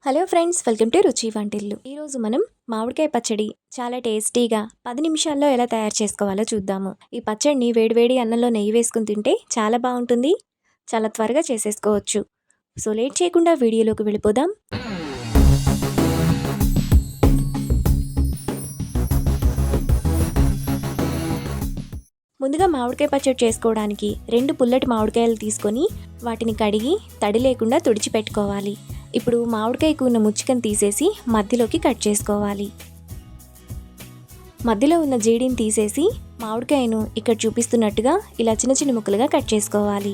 Hello friends, welcome to రుచి వంటిల్లు. ఈరోజు మనం మామిడికాయ పచ్చడి చాలా టేస్టీగా 10 నిమిషాల్లో ఎలా తయారు చేసుకోవాలో చూద్దాము. ఈ పచ్చడిని వేడివేడి అన్నంలో నెయ్యి వేసుకుని తింటే చాలా బాగుంటుంది. చాలా త్వరగా చేసేసుకోవచ్చు. సో లేట్ చేయకుండా వీడియోలోకి వెళ్ళిపోదాం. ముందుగా మామిడికాయ పచ్చడి చేసుకోవడానికి 2 పుల్లటి మామిడికాయలు తీసుకొని వాటిని కడిగి తడి లేకుండా తుడిచిపెట్టుకోవాలి. ఇప్పుడు మామిడికాయకు ఉన్న ముచ్చికను తీసేసి మధ్యలోకి కట్ చేసుకోవాలి. మధ్యలో ఉన్న జీడిని తీసేసి మామిడికాయను ఇక్కడ చూపిస్తున్నట్టుగా ఇలా చిన్న చిన్న ముక్కలుగా కట్ చేసుకోవాలి.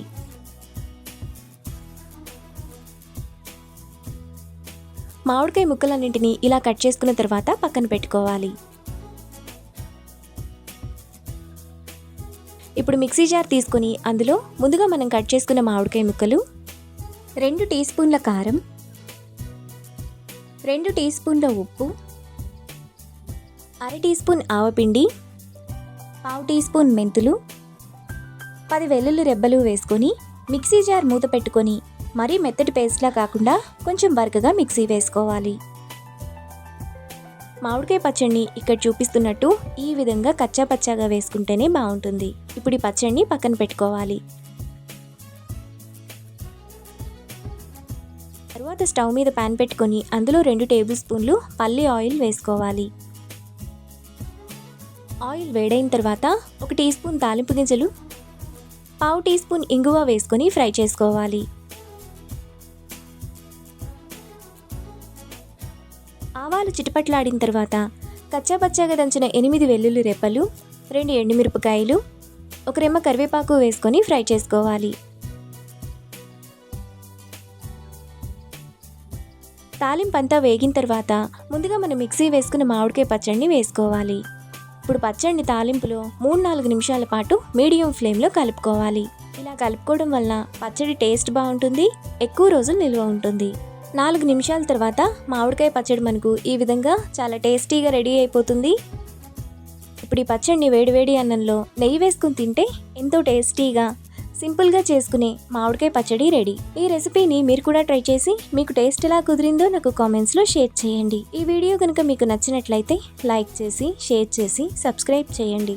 మామిడికాయ ముక్కలన్నింటినీ ఇలా కట్ చేసుకున్న తర్వాత పక్కన పెట్టుకోవాలి. ఇప్పుడు మిక్సీ జార్ తీసుకొని అందులో ముందుగా మనం కట్ చేసుకున్న మామిడికాయ ముక్కలు, 2 టీ స్పూన్ల కారం, 2 టీ స్పూన్ల ఉప్పు, అర టీ స్పూన్ ఆవపిండి, పావు టీ స్పూన్ మెంతులు, 10 వెల్లుల్లి రెబ్బలు వేసుకొని మిక్సీ జార్ మూత పెట్టుకొని మరీ మెత్తటి పేస్ట్లా కాకుండా కొంచెం బరకగా మిక్సీ వేసుకోవాలి. మామిడికాయ పచ్చడిని ఇక్కడ చూపిస్తున్నట్టు ఈ విధంగా కచ్చా పచ్చాగా వేసుకుంటేనే బాగుంటుంది. ఇప్పుడు ఈ పచ్చడిని పక్కన పెట్టుకోవాలి. తర్వాత స్టవ్ మీద పాన్ పెట్టుకొని అందులో 2 టేబుల్ స్పూన్లు పల్లి ఆయిల్ వేసుకోవాలి. ఆయిల్ వేడైన తర్వాత 1 టీ స్పూన్ తాలింపు గింజలు, పావు టీ స్పూన్ ఇంగువ వేసుకొని ఫ్రై చేసుకోవాలి. ఆవాలు చిటపట్లాడిన తర్వాత కచ్చాపచ్చాగా దంచిన 8 వెల్లుల్లి రెప్పలు, 2 ఎండుమిరపకాయలు, 1 రెమ్మ కరివేపాకు వేసుకొని ఫ్రై చేసుకోవాలి. తాలింపంతా వేగిన తర్వాత ముందుగా మనం మిక్సీ వేసుకున్న మామిడికాయ పచ్చడిని వేసుకోవాలి. ఇప్పుడు పచ్చడిని తాలింపులో 3-4 నిమిషాల పాటు మీడియం ఫ్లేమ్లో కలుపుకోవాలి. ఇలా కలుపుకోవడం వల్ల పచ్చడి టేస్ట్ బాగుంటుంది, ఎక్కువ రోజులు నిల్వ ఉంటుంది. 4 నిమిషాల తర్వాత మామిడికాయ పచ్చడి మనకు ఈ విధంగా చాలా టేస్టీగా రెడీ అయిపోతుంది. ఇప్పుడు ఈ పచ్చడిని వేడివేడి అన్నంలో నెయ్యి వేసుకుని తింటే ఎంతో టేస్టీగా సింపుల్గా చేసుకునే మామిడికాయ పచ్చడి రెడీ. ఈ రెసిపీని మీరు కూడా ట్రై చేసి మీకు టేస్ట్ ఎలా కుదిరిందో నాకు కామెంట్స్లో షేర్ చేయండి. ఈ వీడియో కనుక మీకు నచ్చినట్లయితే లైక్ చేసి, షేర్ చేసి, సబ్స్క్రైబ్ చేయండి.